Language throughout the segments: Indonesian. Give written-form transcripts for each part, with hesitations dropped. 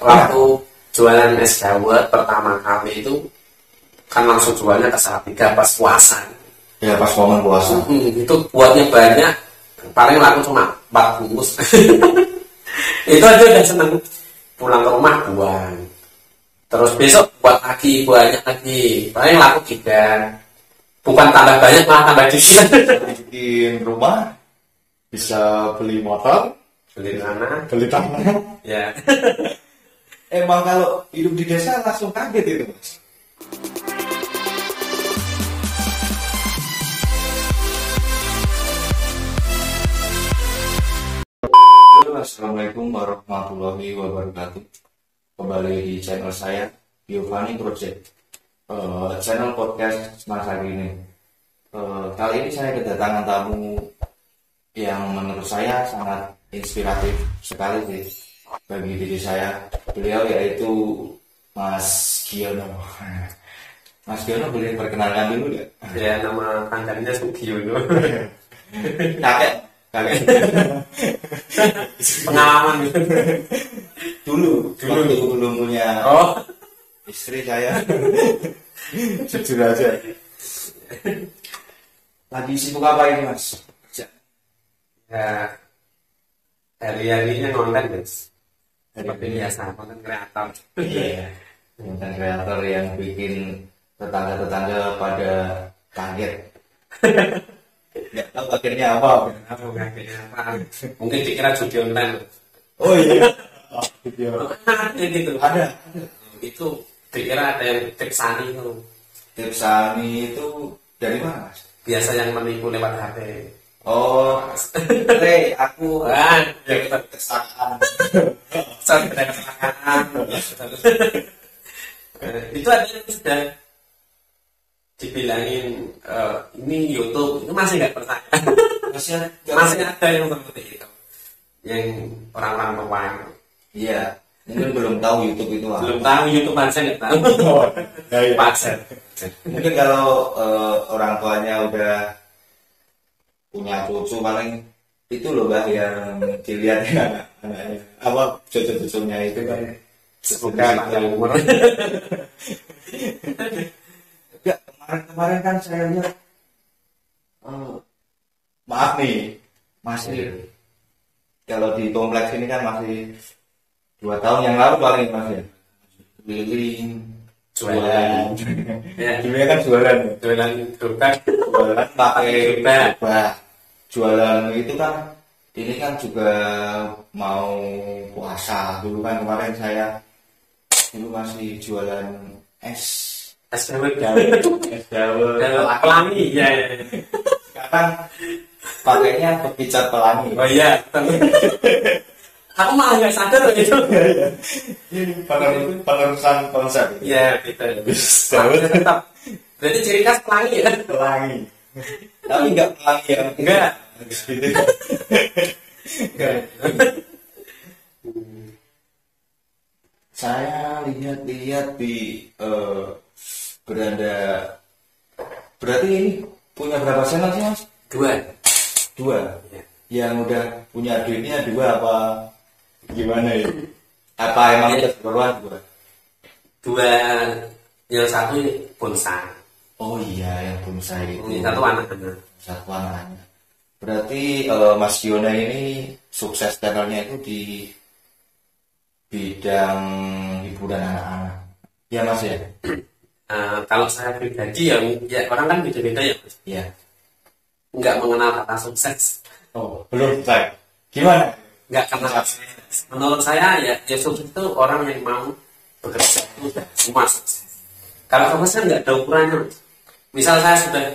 waktu jualan es dawet pertama kali itu kan langsung jualnya ke Salatiga pas puasa. Ya pas momen puasa. Itu buatnya banyak, paling laku cuma 4 bungkus. Itu aja udah seneng, pulang ke rumah buang. Terus besok buat lagi, banyak lagi, paling laku 3. Bukan tambah banyak, malah tambah dikit. Bikin rumah, bisa beli motor, Beli tanah. beli tanah. Ya. Emang kalau hidup di desa langsung kaget itu, Mas. Halo, assalamualaikum warahmatullahi wabarakatuh. Kembali di channel saya, Giovanni Project, channel podcast masa kini. Kali ini saya kedatangan tamu yang menurut saya sangat inspiratif sekali sih bagi diri saya. Beliau yaitu Mas Giono. Mas Giono boleh perkenalkan dulu nggak? Ya, nama panggilannya Sugiono. Kakek. Pengalaman Dulu belum punya istri saya. Jujur aja. Lagi sibuk apa ini, Mas? ya, hari-harinya konten guys, seperti biasa konten kreator. Iya. Konten kreator yang bikin tetangga-tetangga pada kaget. Nggak tahu akhirnya apa. Mungkin dikira judi online. Oh iya. Video. Gitu. Ada. Itu dikira ada yang Tips-ani itu. Tips-ani itu dari mana, Mas? Biasa yang menipu lewat HP. Oh, aku kesalahan. Sampai kesalahan. Itu ada yang sudah dibilangin ini YouTube, itu masih nggak percaya. masih ada yang seperti itu, yang orang-orang tua. Iya, mungkin belum tahu YouTube itu apa. Belum tahu YouTube aja nggak tahu. Pacar. Mungkin kalau orang tuanya udah punya cucu paling itu loh Mbak yang dilihat anaknya apa cucu-cucunya itu kan Semoga panjang umur. Ya, kemarin kan saya lihat maaf nih masih kalau di kompleks ini kan masih 2 tahun yang lalu paling masih keliling jualan. Ya, Dulunya kan jualan gerobak. jualan pakai gerobak. Jualan itu kan ini kan juga mau puasa dulu kan kemarin saya dulu masih jualan es dawet. es dawet Pelangi ya. sekarang pakainya pepicat pelangi. Oh iya. Aku malah nggak sadar itu. Ini penerusan konsep. Iya, gitu. Es dawet Tetap. Berarti ciri khas pelangi ya? pelangi tapi nggak pelangi yang Enggak. gitu. Saya lihat-lihat di beranda, berarti ini punya berapa channel sih, Mas? 2. Ya. Yang udah punya duitnya 2 apa gimana ya? Apa emang udah keperluan 2. Yang satu bonsai. Oh iya, yang bonsai itu. Ini satu anak-anak. Satu anaknya. Berarti Mas Giono ini sukses channelnya itu di bidang hiburan anak-anak. Ya Mas ya? Kalau saya pribadi ya orang kan beda-beda ya Mas. Iya. Nggak mengenal kata sukses. Oh, belum saya. Gimana? Nggak kenal. Menurut saya ya sukses itu orang yang mau bekerja itu semua sukses. Kalau sukses kan nggak ada ukurannya. Misal saya sudah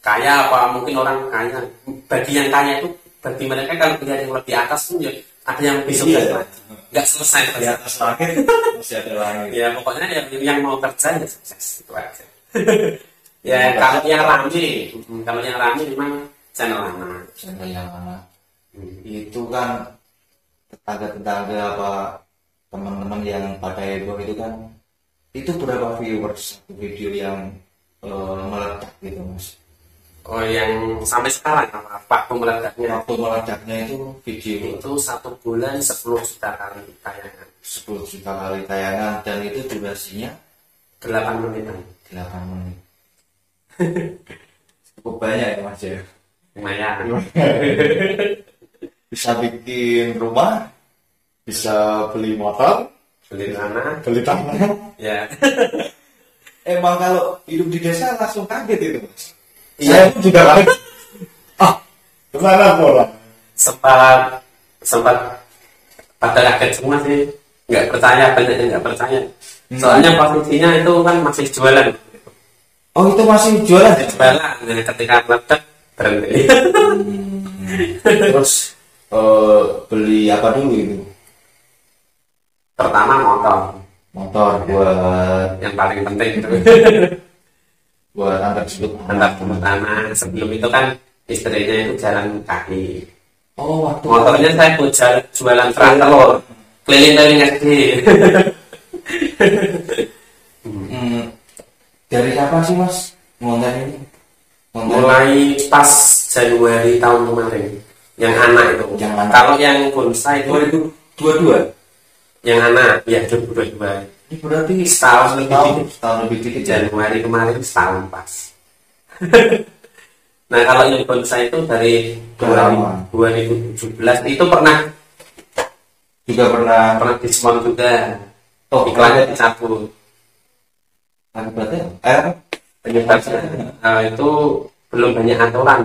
kaya apa mungkin orang kaya, bagi yang kaya itu bagi mereka kalau melihat yang lebih atas pun ya ada yang lebih sukses lagi. Nggak selesai Di atas langit masih ada langit. ya pokoknya yang mau kerja ya sukses itu aja. Ya kalau yang rame memang channel anak. Channel yang mana? Itu kan tetangga-tetangga apa teman-teman yang pada heboh itu kan itu berapa viewers satu video yang meledak gitu Mas? Oh, yang sampai sekarang apa? Waktu meledaknya Waktu meledaknya itu video itu 1 bulan 10 juta kali tayangan, 10 juta kali tayangan, dan itu durasinya 8 menitan. 8 menit. Cukup banyak ya Mas ya. Lumayan. Bisa bikin rumah, bisa beli motor, Beli tanah. beli tanah. Ya. Emang kalau hidup di desa langsung kaget itu Mas. Iya. Saya pun juga kaget. Kemana bola? sempat pada kaget semua sih, nggak percaya, banyak yang nggak percaya. Soalnya posisinya itu kan masih jualan. Oh, itu masih jualan ya? Jualan, nah, ketika meledak berhenti. Terus beli apa dulu itu? Pertama motor, Motor buat yang paling penting itu. antar jemput. Antar jemput tanah. Sebelum itu kan istrinya itu jalan kaki. Oh, waktu Motornya saya buat jualan kerak telur, keliling-keliling SD. Dari siapa sih Mas konten ini? Mulai pas Januari tahun kemarin, yang anak itu. Yang anak. Kalau yang bonsai itu 2022. yang anak, ya 2022. Ini berarti Setahun lebih setahun lebih dikit ya. Januari kemarin setahun pas. Nah, kalau yang bonsai itu dari Lama. 2017 itu pernah Juga pernah diskon juga. Oh, Iklannya dicabut. akibatnya Penyebabnya itu belum banyak aturan.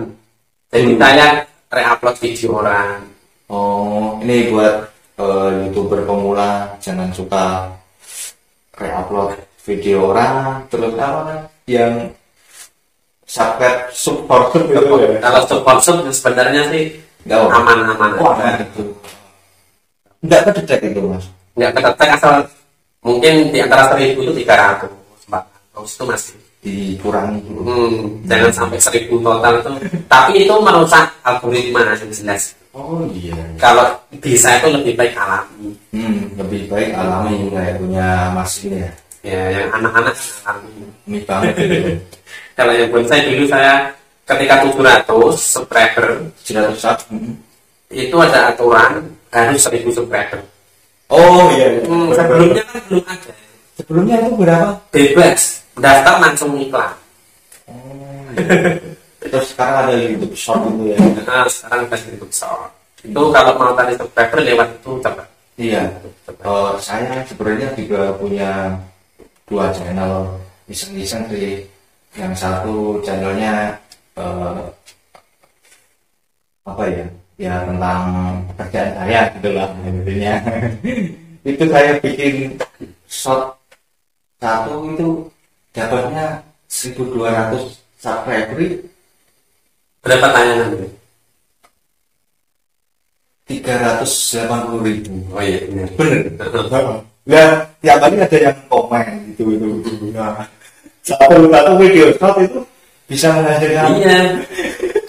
Jadi saya re-upload video orang. Oh, ini buat YouTuber pemula, jangan suka re-upload video orang, terus apa yang supporter gitu ya. Kalau support sebenarnya sih Nggak apa. aman-aman. Wah, itu nggak kedetek itu Mas. Nggak ketetek, asal mungkin di antara 1.000 itu 300, 400 itu masih. Dikurangi dulu. Jangan sampai 1.000 total itu. Tapi itu merusak algoritma yang jelas. Oh iya. Kalau bisa itu lebih baik alami. Lebih baik alami kayak punya Mas ini ya. Ya, yang anak-anak alami. Ini banget gitu. Kalau yang bonsai dulu saya ketika 700 subscriber 700 itu ada aturan harus 1.000 subscriber. Oh iya. Sebelumnya kan belum ada. Sebelumnya itu berapa? Bebas, daftar langsung iklan. Terus sekarang ada YouTube Short itu ya. Nah, sekarang kita YouTube Short. Itu kalau mau tadi subscriber lewat itu cepat. Iya. Saya sebenarnya juga punya 2 channel iseng-iseng sih. Yang satu channelnya apa ya? Ya tentang pekerjaan saya gitu lah intinya. Itu saya bikin short satu itu dapatnya 1.200 subscriber. Berapa tayangan itu? 380.000. Oh iya, benar. Bener. Ya, tiap hari ada yang komen gitu itu. Nah, satu video short itu bisa menghasilkan. Iya.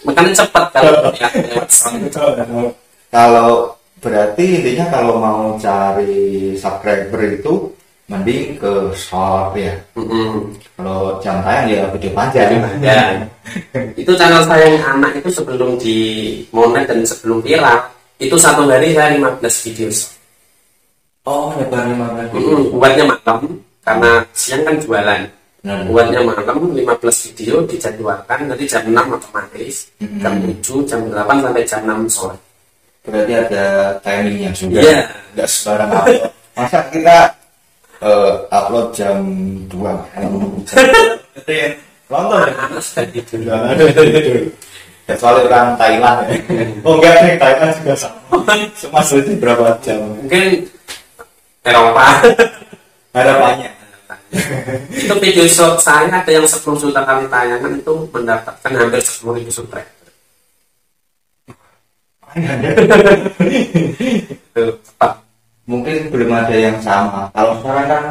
Makanya cepat kalau ya, lewat sound. Kalau berarti intinya kalau mau cari subscriber itu mending ke short ya. Kalau jam tayang ya video panjang. Ya. Itu channel saya yang anak itu sebelum di monet dan sebelum viral itu satu hari saya 15 video. Oh, nyebar 15 Buatnya malam karena siang kan jualan. Nah. Buatnya malam 15 video dijadwalkan nanti jam 6 otomatis, jam 7, jam 8 sampai jam 6 sore. Berarti ada timingnya juga. Iya. Nggak sembarang upload. Masa kita upload jam 2 nonton ya? Anak sudah tidur. Kecuali orang Thailand ya. Oh enggak nih, Thailand juga sama. Cuma sulit berapa jam. Mungkin Eropa. Harapannya. Itu video short saya ada yang 10 juta kali tayangan itu mendapatkan hampir 10.000 subscriber. Itu cepat. Mungkin belum ada yang sama. Kalau sekarang kan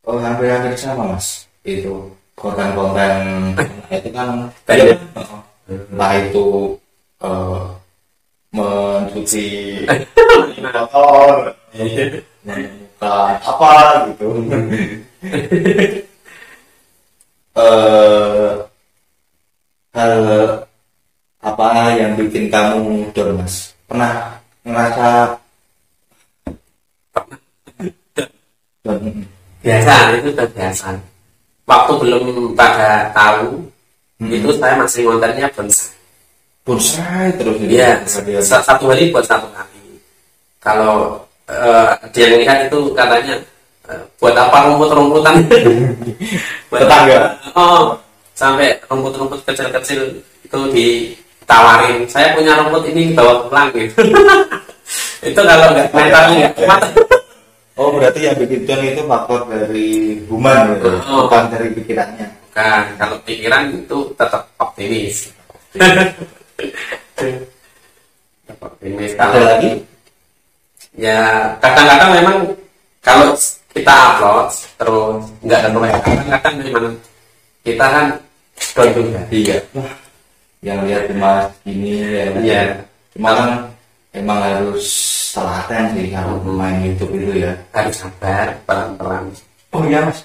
hampir-hampir sama Mas. Itu konten-konten itu kan Banyak. entah itu mencuci motor, menemukan apa gitu. Hal bikin kamu down, Mas? Pernah ngerasa down? Biasa, itu udah biasa. Waktu belum pada tahu, itu saya masih ngontennya Bonsai terus gitu. Iya, satu hari buat satu kali. Kalau dia lihat itu katanya buat apa rumput-rumputan? Tetangga. Oh, sampai rumput-rumput kecil-kecil itu ditawarin. Saya punya rumput ini bawa pulang gitu. Itu kalau nggak mentalnya nggak kuat. Oh, berarti yang bikin down itu faktor dari human, bukan dari pikirannya. Bukan, kalau pikiran itu tetap optimis. Optimis. Ada Kalau lagi? ya kadang-kadang memang kalau kita upload terus nggak ada komentar, kadang-kadang memang kita kan down juga. Iya. Wah, yang lihat Mas ini ya. Iya. Cuma kan emang harus telaten sih kalau main YouTube itu ya. Harus sabar, pelan-pelan. Oh iya, Mas.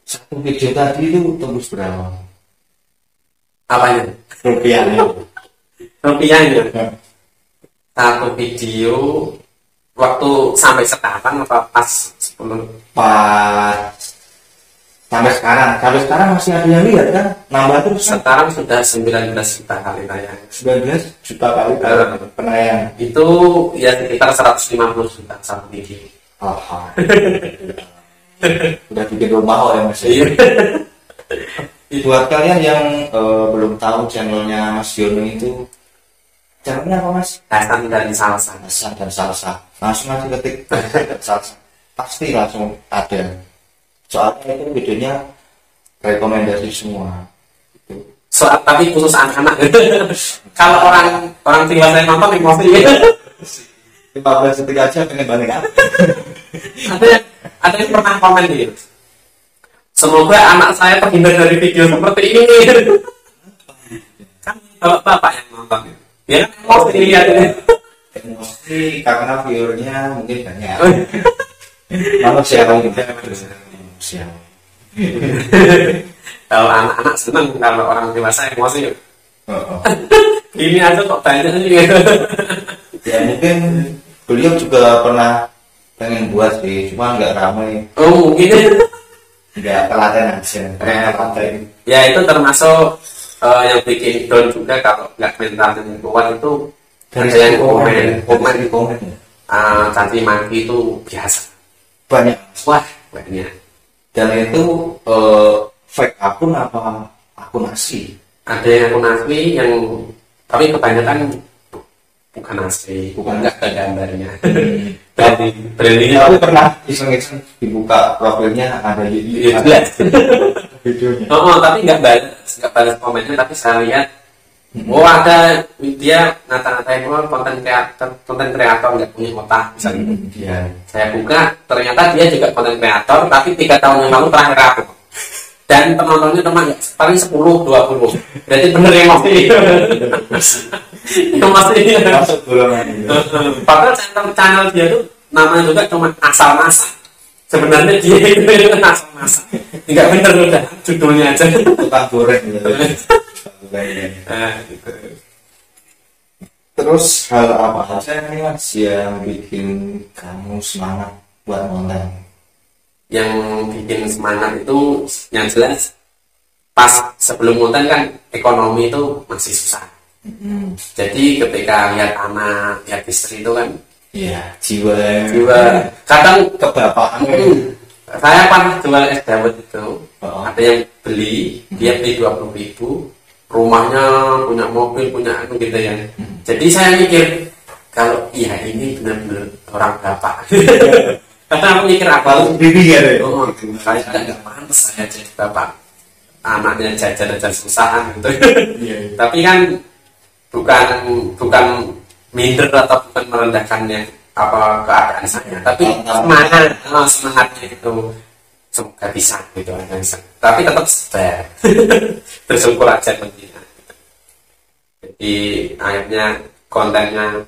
Satu video tadi itu tembus berapa? Apanya? Rupiahnya. Rupiahnya. Satu video waktu sampai sekarang apa pas 10? Pas sampai sekarang masih ada yang lihat kan? Nambah terus kan? Sekarang sudah 19 juta kali tayang. 19 juta kali penayang. Itu ya sekitar 150 juta satu video. Udah bikin rumah ya Mas. Iya. Buat kalian yang belum tahu channelnya Mas Yono itu, channelnya apa Mas? Hasan dan Salsa. Hasan dan Salsa. Langsung aja ketik Salsa, pasti langsung ada. Soalnya itu videonya rekomendasi semua. Soal tapi khusus anak-anak. Kalau orang dewasa yang nonton emosi. 15 detik aja pengen balik kan? Ada yang pernah komen gitu. Semoga anak saya terhindar dari video seperti ini. Kan kalau bapak yang nonton, ya kan emosi lihat ini. Emosi karena viewernya mungkin banyak. Manusia manusia. Kalau anak-anak senang, kalau orang dewasa emosi. Ini aja kok banyak sih. Ya mungkin beliau juga pernah pengen buat sih, cuma nggak ramai. Oh mungkin. Nggak telaten aja. Telaten. Ya itu termasuk yang bikin down juga kalau nggak mentalnya kuat itu Dari ada yang komen. caci maki itu biasa. Banyak. Wah banyak. Dan itu fake akun apa akun asli? Ada yang akun asli yang tapi kebanyakan bukan asli, nggak ada gambarnya. Brandingnya Aku pernah iseng-iseng dibuka profilnya ada videonya. tapi nggak balas komennya, tapi saya lihat ada dia ngata-ngatain konten kreator nggak punya otak misalnya. Iya. Saya buka ternyata dia juga konten kreator, tapi 3 tahun yang lalu terakhir aku. Dan penontonnya cuma paling 10-20. Berarti bener emosi. Emosi. Masuk golongan itu. Padahal channel dia tuh namanya juga cuma asal masak. Sebenarnya dia itu asal masak. Tidak bener udah judulnya aja. Tukang goreng gitu. Gitu. Terus hal apa aja nih Mas yang bikin kamu semangat buat konten? Yang bikin semangat itu yang jelas pas sebelum konten kan ekonomi itu masih susah. Jadi ketika lihat anak, lihat istri itu kan Iya, jiwa kadang kebapaan. Saya pernah jual es dawet itu, Oh. ada yang beli, dia beli 20.000, rumahnya punya mobil, punya anu gitu ya. Jadi saya mikir kalau iya ini benar-benar orang bapak. Karena aku mikir apa? Dipikir ya. Oh, kayaknya nggak pantas saya jadi bapak. Anaknya jajan-jajan susahan gitu. Iya. Tapi kan bukan minder atau bukan merendahkannya apa keadaan saya, tapi semangatnya itu semoga bisa gitu aja. Tapi tetap sabar, bersyukur aja pentingnya. Jadi akhirnya kontennya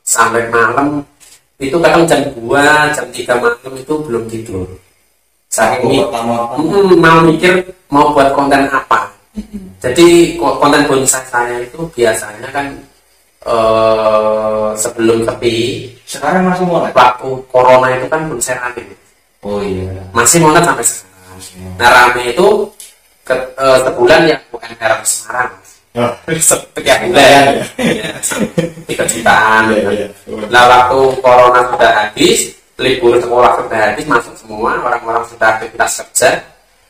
sampai malam itu kadang jam 2, jam 3 malam itu belum tidur. Saking mau mikir mau buat konten apa. Jadi konten bonsai saya itu biasanya kan sebelum sepi, Sekarang masih mulai. waktu corona itu kan bonsai rame, Oh iya. masih monet sampai sekarang. Nah rame itu sebulan ya UMR Semarang. Oh. Setiap bulan ya, 3 jutaan. Nah waktu corona sudah habis, libur sekolah sudah habis, masuk semua, orang-orang sudah aktivitas kerja.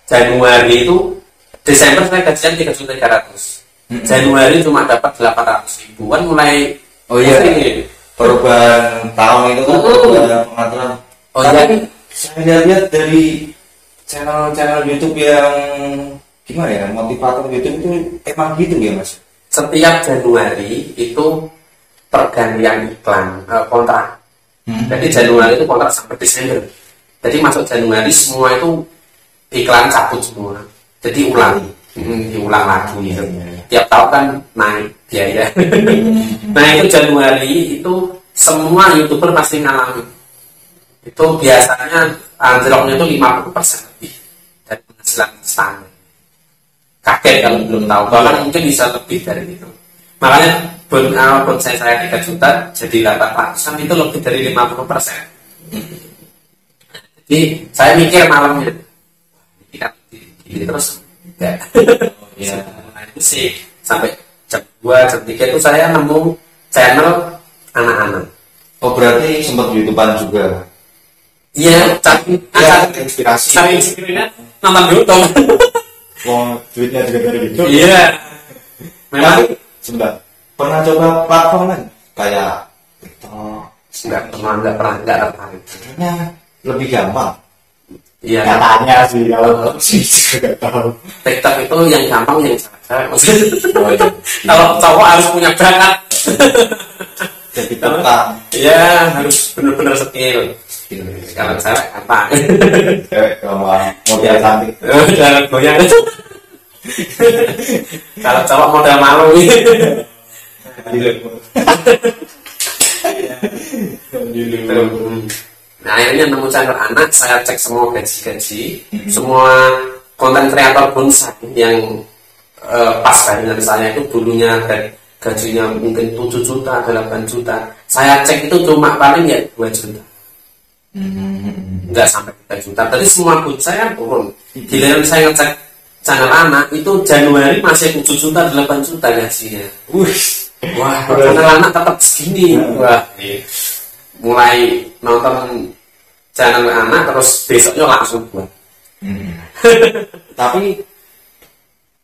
Januari itu, Desember saya gajian 3.300.000. Januari cuma dapat 800.000 kan mulai. Oh iya. Ini. Perubahan tahun itu kan perubahan pengaturan. Oh Tapi iya. saya lihat dari channel YouTube yang gimana ya, motivator YouTube itu emang gitu ya Mas? Setiap Januari itu pergantian iklan kontrak. Jadi Januari itu kontrak sampai Desember. Jadi masuk Januari semua itu iklan cabut semua. Jadi ulang, diulang lagi. Gitu. Tiap tahun kan naik biaya. Nah itu Januari itu semua YouTuber pasti ngalamin. Itu biasanya anjloknya itu 50% lebih dari penghasilan standar. Kaget kalau belum tahu, bahkan mungkin bisa lebih dari itu. Makanya bonsai saya 3 juta jadi 800 kan itu lebih dari 50%. Jadi saya mikir malamnya ini terus enggak. Iya. Nah, itu sih sampai jam 2, jam 3 itu saya nemu channel anak-anak. Oh berarti sempat YouTubean juga. Iya, cari Inspirasi. cari inspirasinya nonton YouTube. Wong duitnya juga dari YouTube. Iya. Memang Tapi sebentar, pernah coba platform kan kayak TikTok? nggak pernah tertarik. Kayaknya lebih gampang. Iya. Katanya sih kalau sih nggak tahu. TikTok itu yang gampang yang cewek. Maksudnya Oh, iya. kalau cowok harus punya bakat. Jadi tentang Iya, harus benar-benar skill. Kalau cewek gampang. cewek kalau model cantik. Jangan goyang. Kalau cowok modal malu. Nah akhirnya nemu channel anak, saya cek semua gaji-gaji, semua konten kreator bonsai yang pas dengan saya itu dulunya gajinya mungkin 7 juta, 8 juta. Saya cek itu cuma paling ya 2 juta. Enggak sampai 3 juta. Tadi semua bonsai kan turun. Giliran saya ngecek channel anak itu Januari masih 7 juta, 8 juta gajinya. Wah, channel anak tetap segini. Wah, mulai nonton channel anak terus besoknya langsung buat. Tapi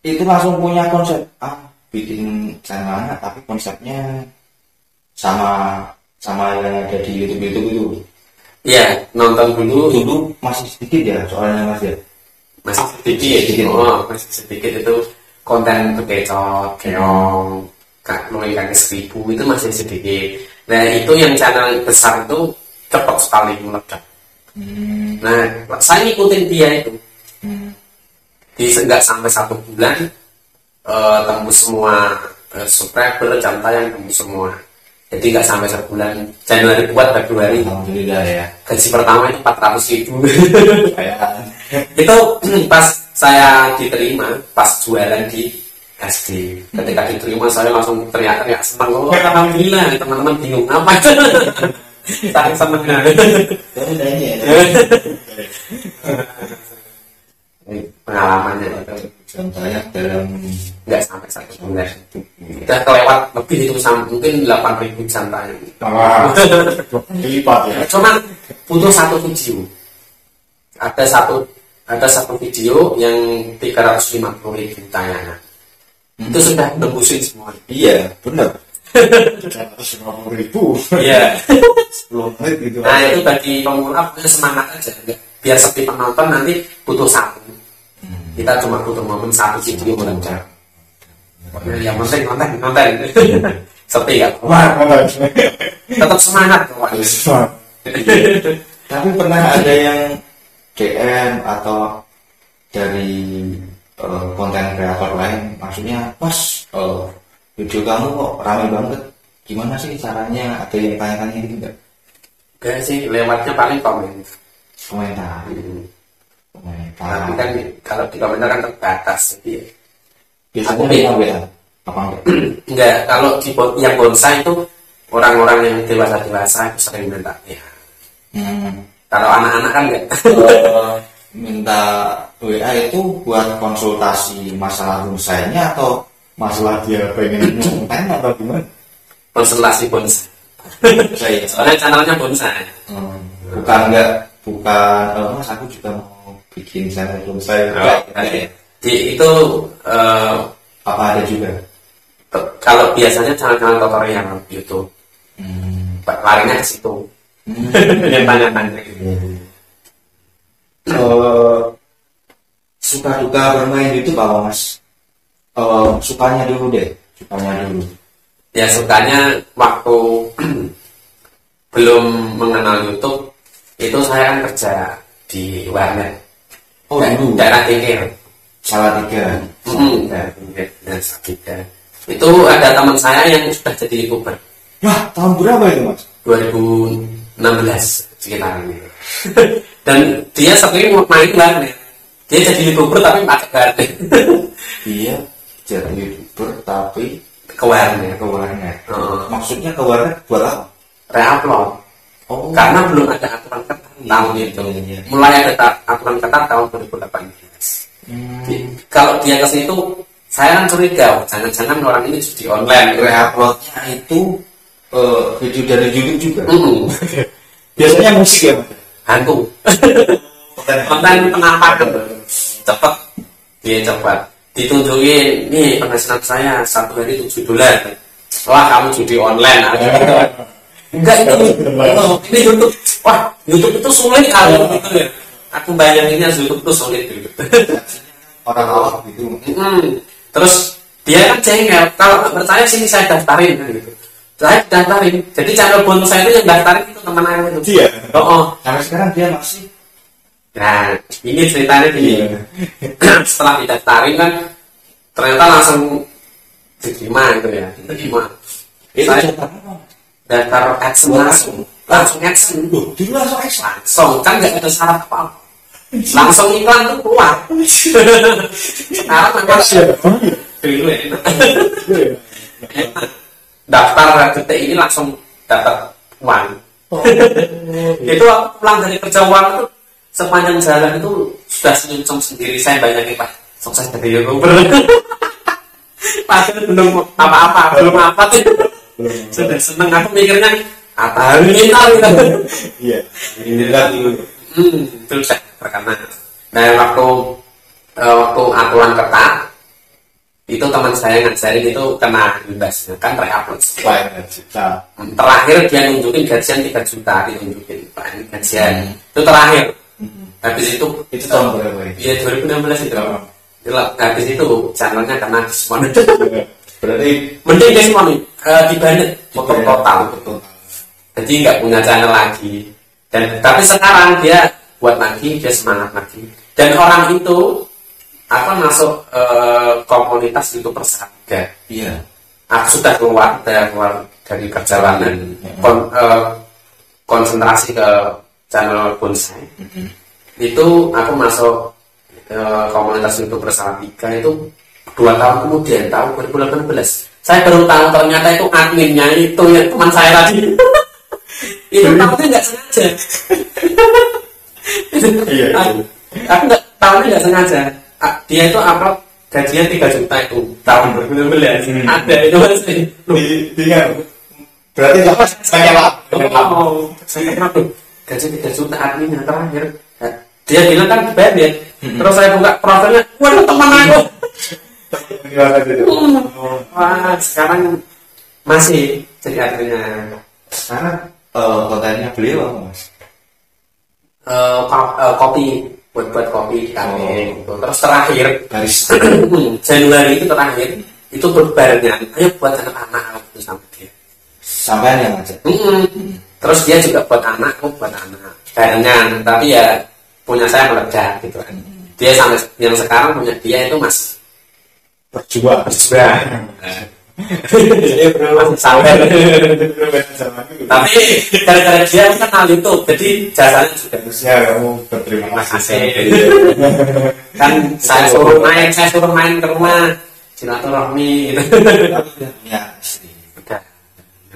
itu langsung punya konsep bikin channel anak tapi konsepnya sama yang ada di YouTube itu. Iya, nonton Dulu masih sedikit ya soalnya Mas ya. masih sedikit. Oh, masih sedikit itu konten bekecot, keong, mulai kaki 1000 itu masih sedikit. Nah itu yang channel besar itu cepat sekali meledak. Nah saya ngikutin dia itu. Di nggak sampai 1 bulan tembus semua subscriber, jam tayang tembus semua. Jadi nggak sampai sebulan. Januari buat Februari. Alhamdulillah ya. Gaji pertama itu 400.000. Kayak Itu pas saya diterima, pas jualan di SD. Ketika diterima saya langsung teriak-teriak senang. Oh, alhamdulillah, teman-teman bingung apa itu. Saking senangnya. Pengalamannya itu contohnya dalam nggak sampai 1 bulan. Udah kelewat lebih itu mungkin 8.000 jam tayang. lipat ya. Cuma butuh 1 video. Ada satu video yang 350.000 tayangan. Itu sudah nembusin semua. Iya, benar. 150.000. Iya. 10 menit gitu. Nah itu bagi pemula punya semangat aja. Biar sepi penonton nanti butuh 1. Kita cuma butuh momen 1 video meledak. Yang penting konten. Sepi ya. Wah, Tetap semangat. Tapi pernah ada yang DM atau dari konten kreator lain, maksudnya pas video kamu kok ramai banget, gimana sih caranya? Ada yang tanya-tanya gitu enggak? Enggak sih, lewatnya paling komen. Komentar. Tapi kan kalau di komentar kan terbatas, jadi Biasanya Aku minta WA apa enggak? enggak, kalau di yang bonsai itu orang-orang yang dewasa itu sering minta ya. Kalau anak-anak kan enggak. Minta WA itu buat konsultasi masalah bonsainya atau masalah dia pengen konten atau gimana? Konsultasi bonsai. Saya Soalnya channelnya bonsai. bukan mas aku juga mau bikin channel bonsai. Itu Apa ada juga? kalau biasanya channel-channel tutorial YouTube, larinya ke situ. Yang tanya-tanya gitu. Suka duka bermain itu apa mas? Sukanya dulu deh, sukanya dulu. Ya sukanya waktu belum mengenal YouTube itu saya kan kerja di warnet. Dulu Daerah Tingkir. Salatiga. Daerah Tingkir dan Salatiga. Itu ada teman saya yang sudah jadi YouTuber. Wah, tahun berapa itu mas? 2016 sekitar ini. Dan dia sering main warnet. Dia jadi YouTuber tapi pakai warnet. Dia jadi YouTuber tapi Ke warnet. ke warnet. Maksudnya ke warnet buat apa? Reupload. Oh, Karena belum ada aturan ketat tahun itu. Mulai ada aturan ketat tahun 2018. Kalau dia ke situ, saya kan curiga, jangan-jangan orang ini judi online. Reuploadnya itu video dari YouTube juga. Biasanya musik ya mas? Hantu. Konten penampakan cepet, dia cepat. Ditunjukin, nih penghasilan saya 1 hari $7. Wah kamu judi online. Enggak ini YouTube. Wah YouTube itu sulit kalau gitu ya. Aku bayanginnya YouTube itu sulit gitu. Orang awam gitu. Terus dia kan jengkel. Kalau nggak percaya sini saya daftarin kan gitu. Saya daftarin. Jadi channel bonsai itu yang daftarin itu teman saya itu. Iya. Sampai sekarang dia masih. Nah ini ceritanya gini. Setelah didaftarin kan ternyata langsung diterima gitu ya. Diterima. Saya daftar AdSense langsung AdSense. Dulu langsung AdSense. Langsung kan nggak ada syarat apa. Langsung iklan tuh keluar. Sekarang dulu enak. Daftar detik ini langsung dapat uang. Itu aku pulang dari kerja uang itu sepanjang jalan itu sudah senyum sendiri. Saya banyak Pak sukses dari YouTuber. Padahal belum apa-apa, belum apa tuh. Sudah seneng aku mikirnya apa ini gitu. Iya. Ini dulu. Itu sudah terkenal. Nah waktu aturan ketat itu teman saya ngajarin itu kena imbasnya kan reupload. Terakhir dia nunjukin gajian 3 juta ditunjukin gajian itu terakhir. Habis itu tahun berapa ya? Iya 2016 itu. Habis itu channelnya kena semua. Berarti mending dia semua dibanet total. Jadi nggak punya channel lagi. Tapi sekarang dia buat lagi, dia semangat lagi. Dan orang itu akan masuk komunitas itu Salatiga. Iya. Aku sudah keluar dari perjalanan konsentrasi ke channel bonsai. Itu aku masuk komunitas itu Salatiga itu 2 tahun kemudian, tahun 2018. Saya baru tahu ternyata itu adminnya itu ya teman saya tadi. Itu tahunya nggak sengaja. Iya. Aku nggak tahunya nggak sengaja. Dia itu upload gajian 3 juta itu tahun 2016. Ada itu masih. Dia berarti apa? Saya lah. Saya tuh gaji 3 juta adminnya terakhir. Dia bilang kan dibayar. Terus saya buka profilnya, waduh teman aku. Wah sekarang masih jadi adminnya. Sekarang kontennya beliau apa mas? Kopi buat kopi di kafe gitu. Terus terakhir Garis Januari itu terakhir itu berbarengan ayo buat anak-anak itu sama dia sampai yang aja. Terus dia juga buat anak, aku buat anak barengan, tapi ya punya saya meledak gitu kan. Dia sampai yang sekarang punya dia itu masih berjuang. Masih sampai. Tapi gara-gara dia kenal itu, jadi jasanya juga Harusnya kamu berterima kasih. kan saya suruh main ke rumah silaturahmi gitu. Ya istri. Udah.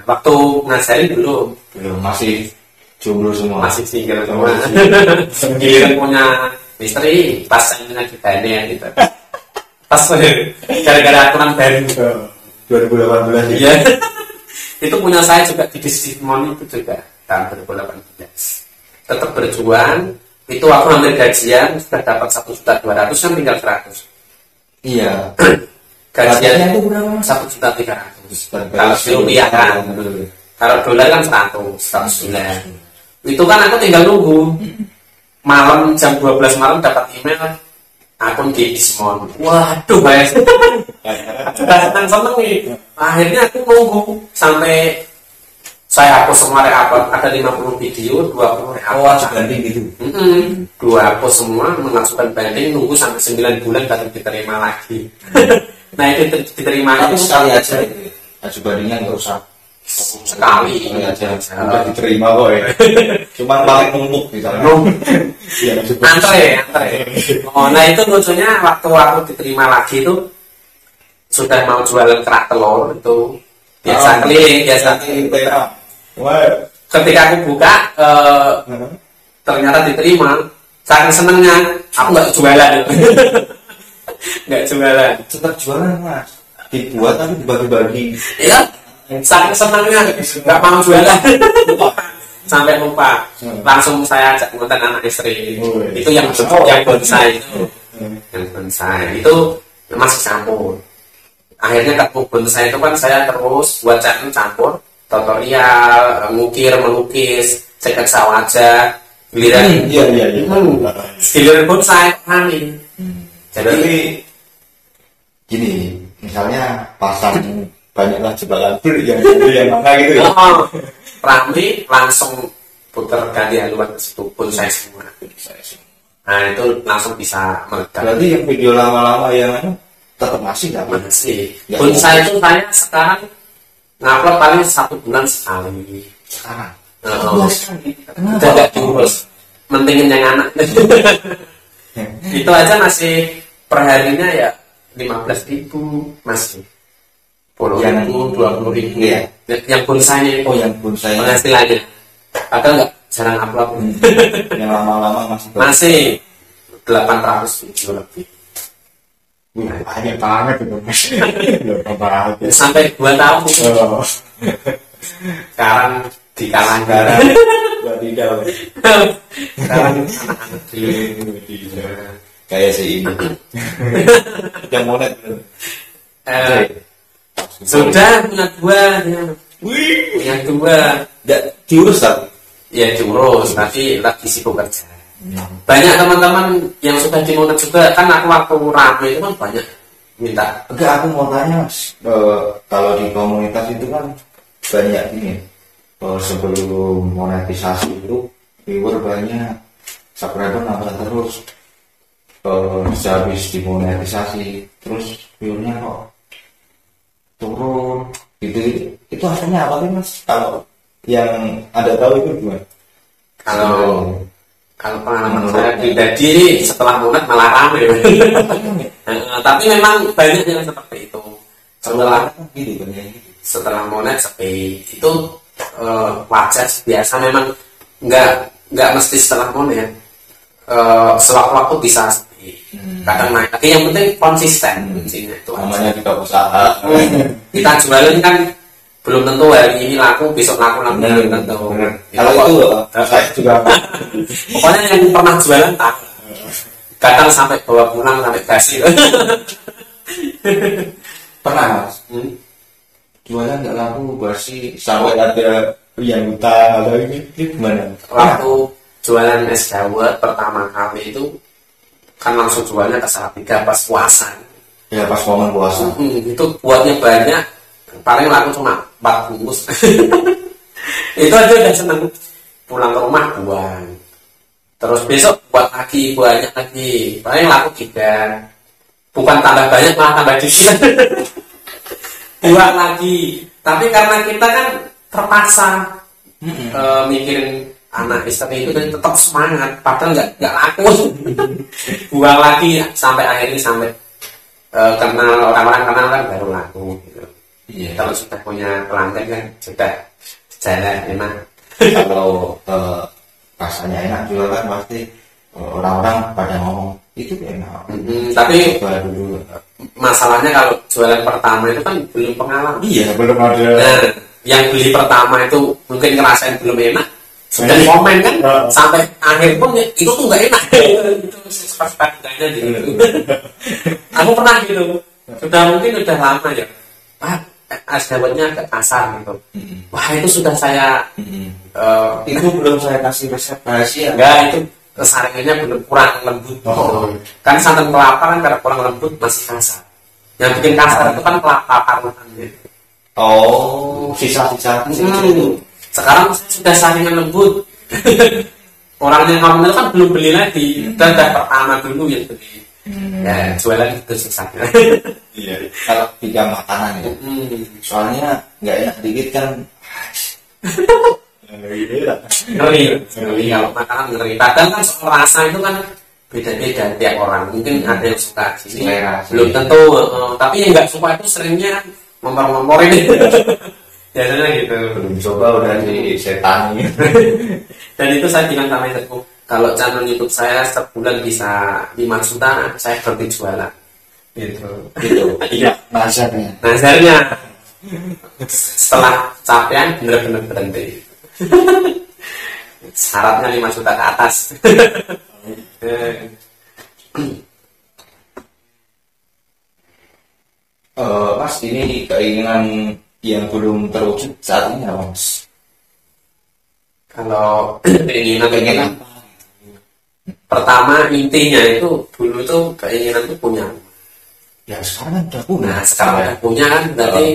Waktu ngajarin belum Masih jomblo semua. masih single semua. Giliran punya istri pas sayangnya gimana gitu. Pas gara-gara aturan baru 2018 iya. Itu punya saya juga di Dismon itu juga tahun 2018. Tetap berjuang. Itu aku ambil gajian sudah dapat 1.200.000 kan tinggal 100. Iya. Gajiannya itu berapa? 1.300.000. Kalau rupiah kan. Kalau dolar kan 100 itu kan aku tinggal nunggu malam jam 12 malam dapat email akun di Dismon. Waduh guys, seneng nih. Akhirnya aku nunggu sampai saya hapus semua re-upload, ada 50 video, 20 re-upload. Banding gitu. 2 hapus semua, mengajukan banding, nunggu sampai 9 bulan baru diterima lagi. Nah itu diterima Tapi itu sekali aja itu. Aju bandingnya nggak usah sekali aja. Udah diterima kok ya. Cuman paling numpuk misalnya. Iya, antre. Oh, nah itu lucunya waktu aku diterima lagi itu sudah mau jualan kerak telur itu biasa keliling. Wah. Ketika aku buka ternyata diterima, saking senengnya aku nggak jualan. Nggak jualan. Tetap jualan mas. Dibuat tapi dibagi-bagi. Iya, saking senengnya nggak mau jualan. Sampai lupa, langsung saya ajak ngonten anak istri. Itu yang bonsai itu, yang bonsai itu masih campur. Akhirnya ketemu bonsai itu kan saya terus buat campur tutorial, ngukir, melukis, cetak sawaja, giliran giliran bonsai kami. Jadi gini, misalnya pasang banyaklah jebakan yang mana gitu ya. Rame langsung putar ganti haluan ke situ bonsai semua. Nah itu langsung bisa meledak. Berarti yang video lama-lama yang tetap masih nggak masih. Bonsai itu saya sekarang ngupload paling 1 bulan sekali. sekarang. Udah nggak diurus, mentingin yang anak. Itu aja masih perharinya ya 15.000 masih. 10.000, 20.000 ya. Yang bonsainya itu. Oh yang bonsai. Penghasilannya. Padahal nggak jarang upload. Yang lama-lama masih 800 video lebih. Banyak banget itu mas. Sampai 2 tahun itu. Sekarang di kalanggar. Sekarang anak-anak di kayak si ini. Yang monet. Sudah punya 2 ya. Yang 2 nggak diurus tapi. Ya diurus, tapi lagi sibuk kerja. Banyak teman-teman yang sudah dimonet juga kan. Aku waktu rame itu kan banyak minta. Enggak, aku mau tanya mas, kalau di komunitas itu kan banyak ini sebelum monetisasi itu viewer banyak, subscriber nambah terus. Habis dimonetisasi terus viewernya kok turun gitu. Itu asalnya apa sih mas? Kalau yang Anda tahu itu gimana? Kalau pengalaman saya pribadi setelah monet malah rame. Tapi memang banyak yang seperti itu. Setelah monet sepi itu wajar biasa, memang nggak mesti setelah monet. Sewaktu-waktu bisa sepi. Kadang naik. Tapi yang penting konsisten. Itu namanya juga usaha. Kita jualan kan belum tentu hari ini laku, besok laku lagi belum tentu. Kalau itu saya juga pokoknya yang pernah jualan tak kadang sampai bawa pulang sampai kasih. pernah mas jualan nggak laku bersih sampai ada yang utang atau ini gimana? Waktu jualan es dawet pertama kali itu kan langsung jualnya ke Salatiga pas puasa. Ya pas momen puasa. Itu buatnya banyak, paling laku cuma 4 bungkus. Itu aja udah seneng. Pulang ke rumah buang. Terus besok buat lagi, banyak lagi. Paling laku 3. Bukan tambah banyak, malah tambah dikit. Buat lagi. Tapi karena kita kan terpaksa mikirin anak istri itu, dan tetap semangat. Padahal nggak laku. Buang lagi sampai akhirnya sampai kenal orang-orang kenal kan baru laku gitu. Iya. Kalau sudah punya pelanggan kan sudah jalan enak. Kalau rasanya enak juga kan pasti orang-orang pada ngomong itu enak. Tapi Coba dulu. masalahnya kalau jualan pertama itu kan belum pengalaman. Iya, belum ada. Nah, yang beli pertama itu mungkin ngerasain belum enak, sudah komen kan, sampai akhir pun ya, itu tuh nggak enak. Itu pas-pasnya gitu. Aku pernah gitu, mungkin udah lama ya, Pak, es dawetnya agak kasar gitu. Wah itu sudah saya, Itu belum saya kasih resep rahasia. enggak itu saringannya belum kurang lembut. Gitu. Kan santan kelapa kan kalau kurang lembut masih kasar. Yang bikin kasar itu kan kelapa parutannya. Oh, sisa-sisa itu. Sekarang saya sudah saringan lembut. Orang yang ngomong kan belum beli lagi. Dan pertama dulu yang beli. Ya jualan itu susahnya. Iya. Kalau tiga makanan ya. Soalnya nggak enak dikit kan. Ngeri kalau makanan ngeri. Padahal kan soal rasa itu kan beda-beda tiap orang. Mungkin ada yang suka sini, belum tentu. Tapi yang nggak suka itu seringnya ngompor-ngomporin. Biasanya gitu. Belum coba udah di setan. Dan itu saya bilang sama istriku, kalau channel YouTube saya sebulan bisa 5 juta, saya berhenti jualan. Gitu. Iya. Nazarnya. Nazarnya setelah capaian benar-benar berhenti. Syaratnya 5 juta ke atas. Mas, ini keinginan yang belum terwujud saat ini apa, Mas? Kalau keinginan pertama intinya itu dulu tuh keinginan tuh punya. Ya sekarang kan udah punya. Nah sekarang udah punya kan berarti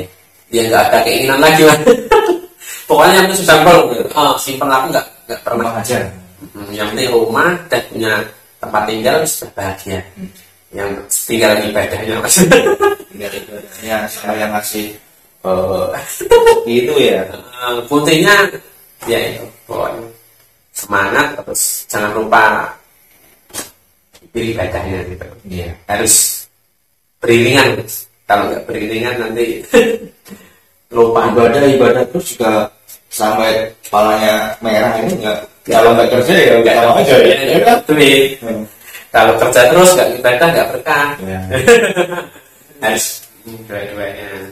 dia nggak ada keinginan lagi lah. Pokoknya yang itu simpel aku nggak pernah aja. Yang penting rumah dan punya tempat tinggal sudah bahagia. Yang tinggal ibadahnya mas. Tinggal ibadahnya saya masih itu ya. Kuncinya ya itu pokoknya semangat terus jangan lupa ibadahnya gitu. Iya. Harus beriringan. Kalau nggak beriringan nanti lupa. Ibadah terus juga sampai kepalanya merah ini nggak. Kalau nggak kerja ya nggak sama aja ya. Kalau kerja terus nggak ibadah nggak berkah. Ya. Harus dua-duanya.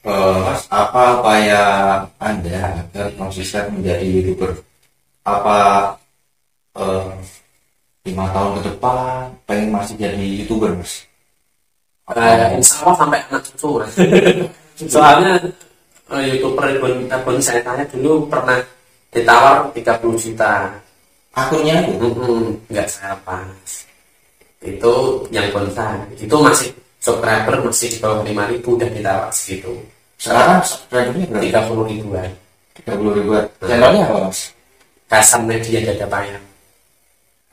Mas, apa upaya Anda agar konsisten menjadi YouTuber? Apa 5 tahun ke depan pengen masih jadi YouTuber, Mas? Insya Allah sampai anak cucu. Soalnya YouTuber pun saya tanya dulu pernah ditawar 30 juta. Akunnya itu? Nggak saya pas. Itu yang kontan. Itu masih subscriber masih di bawah 5.000 udah ditawar segitu. Sekarang subscribernya berapa? 30 ribuan. 30 ribuan. Channelnya apa, Mas? Hasan Media Dada Payang.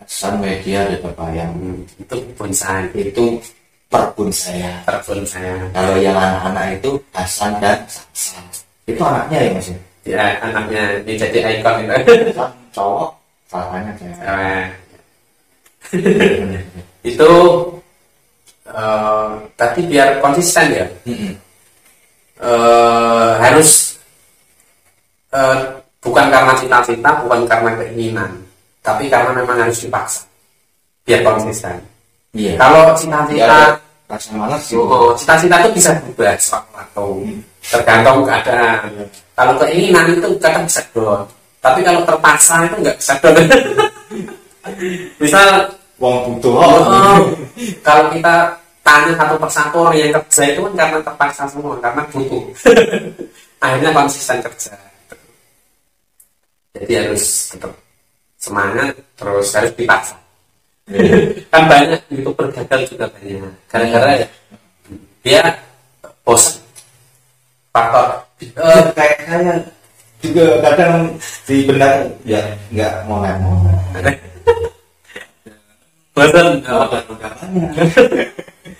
Hasan Media Dada Payang. Itu bonsai. Itu perbun saya. Terbun saya. Kalau yang anak-anak itu Hasan dan Saksa. Itu anaknya ya, Mas? Ya anaknya ini jadi ikon itu. Hasan cowok, Saksanya cewek. Itu tapi biar konsisten ya. Harus bukan karena cita-cita, bukan karena keinginan, tapi karena memang harus dipaksa biar konsisten. Iya. Kalau cita-cita, rasa malas sih. cita-cita itu bisa berubah sewaktu-waktu, tergantung keadaan. Kalau keinginan itu kadang bisa down, tapi kalau terpaksa itu nggak bisa down. Misal, Wong butuh. kalau kita tanya satu persatu orang yang kerja itu kan karena terpaksa semua, karena butuh. Akhirnya konsisten kerja. Jadi harus tetap semangat, terus harus dipaksa. Kan banyak YouTuber gagal juga banyak. Gara-gara ya dia bosan. Faktor Kayak saya juga kadang di benak ya nggak mau. bosan.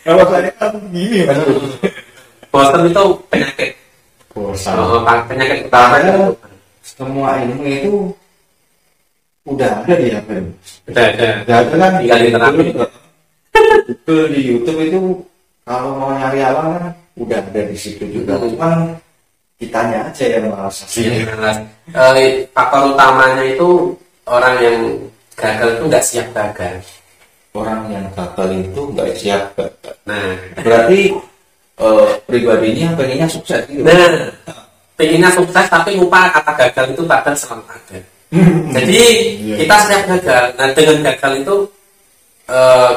Kalau saya kan gini, Mas. Bosan itu penyakit. Bosan. Penyakit utama itu. Semua ilmu itu udah ada di HP. Udah ada. Udah ada kan Tinggal diterapin. Itu di YouTube itu kalau mau nyari alam kan udah ada di situ juga. Cuman kitanya aja yang malas. Faktor utamanya itu orang yang gagal itu nggak siap gagal. Orang yang gagal itu nggak siap gagal. Nah, Berarti pribadinya pengennya sukses gitu. nah, pengennya sukses tapi lupa kata gagal itu bakal selalu ada. Jadi kita siap gagal. Nah, dengan gagal itu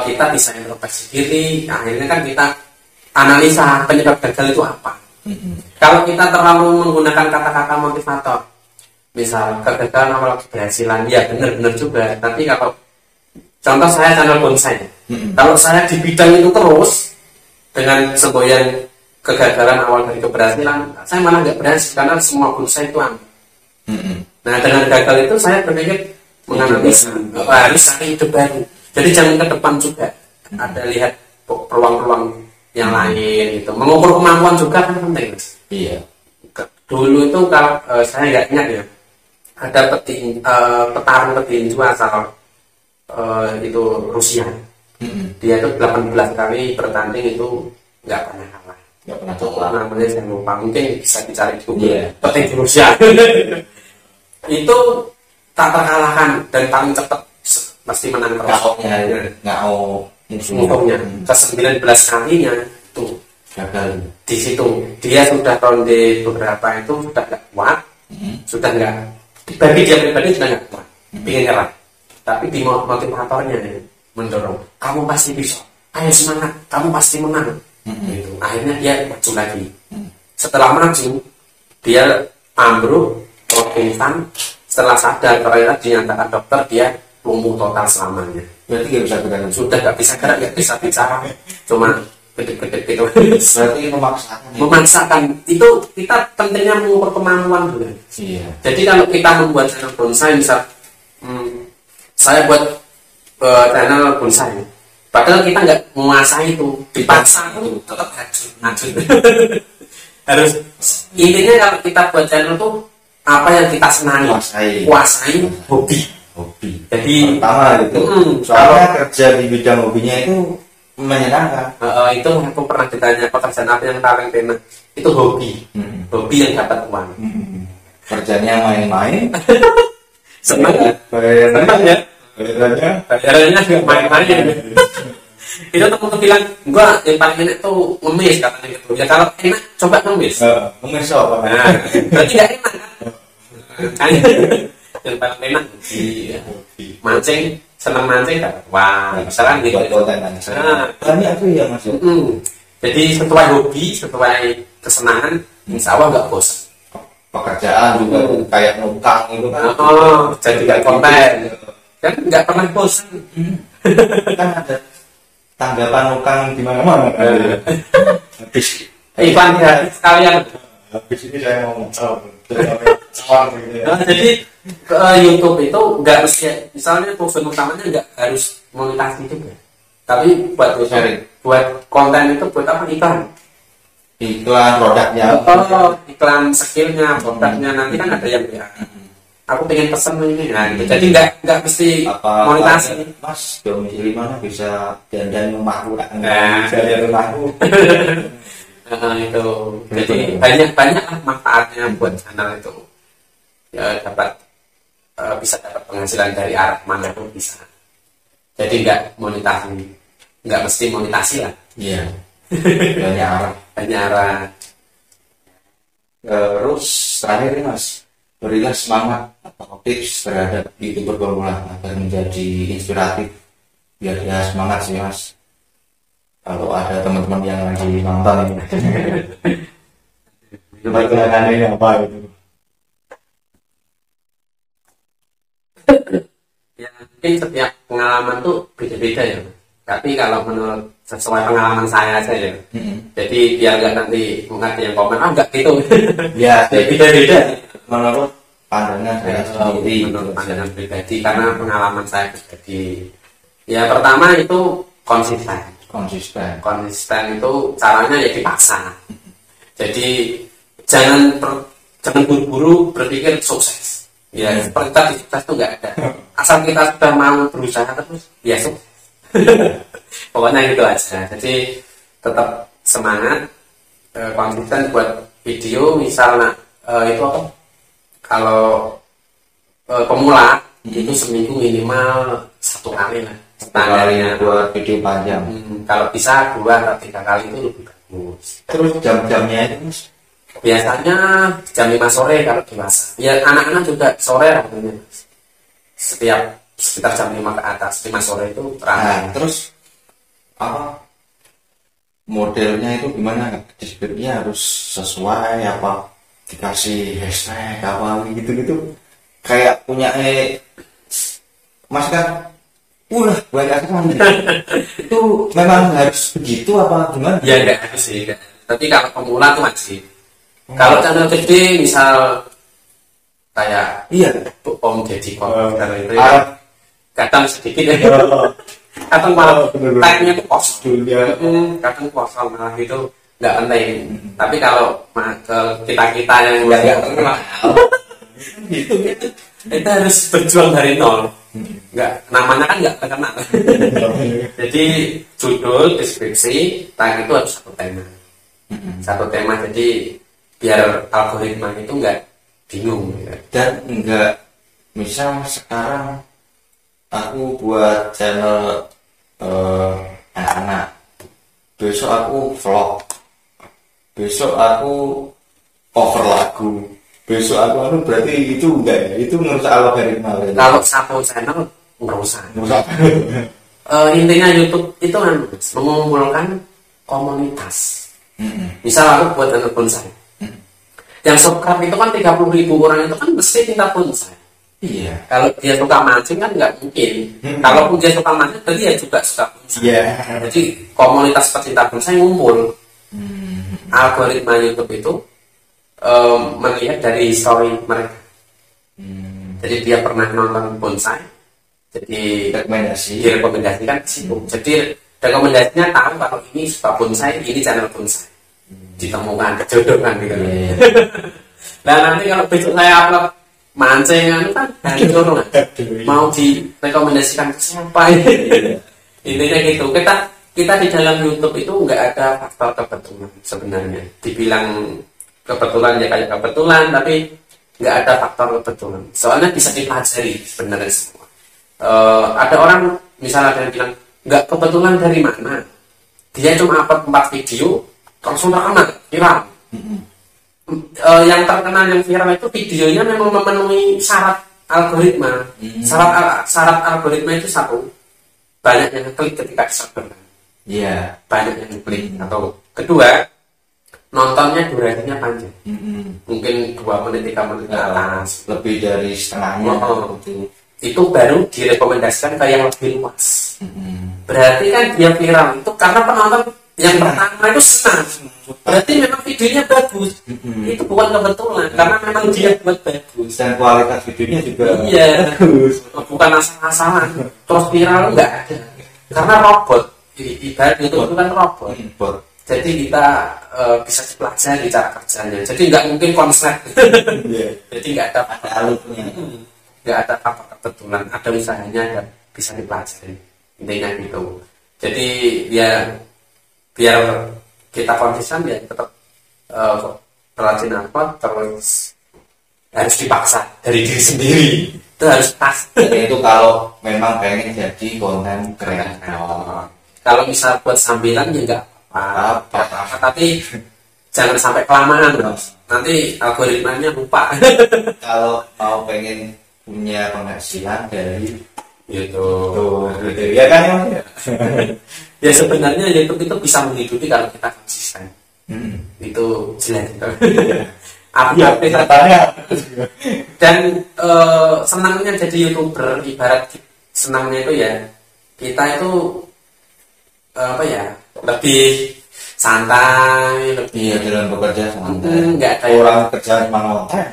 kita bisa introspeksi diri. Akhirnya kan kita analisa penyebab gagal itu apa. Kalau kita terlalu menggunakan kata-kata motivator, misal kegagalan awal keberhasilan, ya benar-benar juga. Tapi kalau contoh saya channel bonsai, kalau saya di bidang itu terus dengan semboyan kegagalan awal dari keberhasilan, saya malah nggak berhasil karena semua bonsai itu ambil. Nah, dengan gagal itu saya berpikir menganalisa harus cari ide baru. Jadi jangan ke depan juga ada lihat peluang-peluang yang lain gitu. Mengukur kemampuan juga kan penting, Mas. Iya. Dulu itu kalau saya nggak ingat ya, ada petarung petinju asal itu Rusia. Dia itu 18 kali bertanding itu nggak pernah kalah. Nggak pernah kalah. Namanya saya lupa, mungkin bisa dicari di Google. Iya. Petinju Rusia. Itu tak terkalahkan dan paling cepat pasti menang terus. Kakoknya ngau Musuhnya ke 19 kalinya itu gagal. di situ dia sudah ronde beberapa itu sudah nggak kuat, sudah nggak bagi dia pribadi sudah nggak kuat, ingin nyerah. Tapi di motivatornya mendorong, kamu pasti bisa, ayo semangat, kamu pasti menang. Gitu. Akhirnya dia maju lagi. Setelah maju dia ambruk, pingsan. Setelah sadar ternyata dinyatakan dokter dia lumpuh total selamanya. Berarti nggak bisa gerak. Sudah nggak bisa gerak, nggak bisa bicara, cuma gede-gede gitu. Berarti Memaksakan itu kita pentingnya mengukur kemampuan dulu. Iya. Jadi kalau kita membuat channel bonsai, misal saya buat channel bonsai, padahal kita nggak menguasai itu, dipaksa itu tetap hancur. Harus intinya kalau kita buat channel tuh apa yang kita senangi, kuasai hobi. Jadi pertama itu soalnya kerja di bidang hobinya itu menyenangkan. Itu aku pernah ditanya pekerjaan apa yang paling enak, itu hobi. Hobi yang dapat uang. Kerjanya main-main. Senang ya? Bayarannya nggak main-main. Itu temen bilang, gua yang paling enak tuh ngemis katanya gitu. Ya kalau enak coba ngemis. Ngemis apa? Nah, berarti nggak enak kan? Yang paling enak mancing, senang mancing kan? Wah, misalkan gitu. Ini aku ya Mas. Jadi sesuai hobi, sesuai kesenangan, insya Allah nggak bosan. Pekerjaan juga kayak nukang itu kan. Jadi nggak konten, kan nggak pernah bosan. Kan ada tanggapan nukang di mana-mana. Habis iklan ya sekalian. Habis ini saya mau jadi ke YouTube itu nggak mesti, misalnya tujuan utamanya nggak harus monetasi juga, tapi buat buat konten itu buat apa? Iklan produknya, iklan skillnya, produknya. Nanti kan ada yang ya aku pengen pesen ini, nah gitu. Jadi nggak mesti monetasi. Mas domisili mana bisa dandan rumahku kan? Dari rumahku. Itu jadi banyak manfaatnya buat channel itu. Ya dapat bisa dapat penghasilan dari arah mana pun bisa. Jadi nggak mesti monetasi lah. Iya. Banyak arah. Terus terakhir nih Mas, berilah semangat atau tips terhadap YouTuber pemula agar menjadi inspiratif biar dia semangat sih Mas. Kalau ada teman-teman yang lagi nonton ini, coba ini apa itu? Ya mungkin setiap pengalaman tuh beda-beda ya. Tapi kalau menurut sesuai pengalaman saya aja ya. Jadi biar nggak nanti ada yang komen, nggak gitu. Ya, beda-beda. Menurut pandangan saya sendiri, menurut pandangan pribadi, karena pengalaman saya pribadi. Ya pertama itu konsisten itu caranya ya dipaksa. Jadi jangan buru-buru berpikir sukses. Ya seperti tadi sukses itu nggak ada. Asal kita sudah mau berusaha terus, ya sukses. Pokoknya gitu aja. Jadi tetap semangat, konsisten buat video. Misalnya itu apa? Kalau pemula itu seminggu minimal 1 kali lah. Standarnya buat video panjang. Kalau bisa 2 atau 3 kali itu lebih bagus. Terus jam-jamnya itu Mas? Biasanya jam 5 sore kalau dewasa. Ya anak-anak juga sore rasanya. Setiap sekitar jam 5 ke atas, 5 sore itu ramai. Terus apa modelnya itu gimana? Deskripsinya harus sesuai apa? Dikasih hashtag apa gitu-gitu. Kayak punya Mas kan banyak kan. Itu memang harus begitu apa gimana? Ya enggak harus sih. Tapi kalau pemula tuh masih. Kalau channel gede misal kayak Om Deddy Corbuzier itu ya, kadang sedikit ya. Kadang malah tag-nya tuh kosong. Kadang kosong malah itu nggak penting. Tapi kalau ke kita yang nggak terkenal, itu harus berjuang dari nol. Nggak, namanya kan nggak terkenal. Jadi judul, deskripsi, tag itu harus satu tema. Jadi biar algoritma itu nggak bingung. Dan nggak, misal sekarang aku buat channel anak-anak, besok aku vlog, besok aku cover lagu, besok aku berarti itu enggak ya? Itu menurut algoritma. Kalau satu channel merusak. Intinya YouTube itu kan mengumpulkan komunitas. Misal aku buat channel bonsai, yang subscribe itu kan 30.000 orang, itu kan mesti cinta bonsai. Iya. Kalau dia suka mancing kan nggak mungkin. Kalaupun dia suka mancing, berarti dia juga suka bonsai. Jadi komunitas pecinta bonsai ngumpul. Algoritma YouTube itu melihat dari story mereka. Jadi dia pernah nonton bonsai, jadi direkomendasikan ke situ. Jadi rekomendasinya tahu kalau ini suka bonsai, ini channel bonsai. Ditemukan kejodohan gitu. Nah nanti kalau besok saya upload mancingan kan hancur, mau direkomendasikan ke siapa? Intinya gitu. Kita di dalam YouTube itu nggak ada faktor kebetulan sebenarnya. Dibilang kebetulan ya kayak kebetulan, tapi nggak ada faktor kebetulan. Soalnya bisa dipelajari sebenarnya semua. Ada orang misalnya ada yang bilang nggak kebetulan dari mana? Dia cuma upload 4 video langsung terkenal, viral. Yang terkenal, yang viral itu videonya memang memenuhi syarat algoritma. Syarat algoritma itu satu, banyak yang klik ketika disampaikan. Banyak yang klik. Atau kedua, nontonnya durasinya panjang. Mungkin 2 menit 3 menit ke atas. Lebih dari setengahnya. Itu baru direkomendasikan ke yang lebih luas. Berarti kan dia viral itu karena penonton yang pertama itu senang. Berarti memang videonya bagus. Itu bukan kebetulan, karena memang dia buat bagus. Dan kualitas videonya juga bagus. Bukan asal-asalan. Terus viral enggak ada. Karena robot. Ibarat itu kan robot. Jadi kita bisa dipelajari cara kerjanya. Jadi nggak mungkin konsep. Jadi nggak ada alurnya. Nggak ada apa kebetulan. Ada usahanya dan bisa dipelajari. Intinya gitu. Jadi ya biar kita konsisten ya tetap rajin apa, terus harus dipaksa dari diri sendiri. Itu harus pas. Itu kalau memang pengen jadi konten kreator. Kalau misal buat sambilan ya nggak apa-apa, tapi jangan sampai kelamaan loh. Nanti algoritmanya lupa. Kalau mau pengen punya penghasilan dari YouTube, ya kan ya. Ya sebenarnya YouTube itu bisa menghidupi kalau kita konsisten. Itu jelas. Dan senangnya jadi YouTuber, ibarat senangnya itu ya kita itu lebih santai, lebih dalam bekerja santai. Nggak ada orang kerjaan mengonten.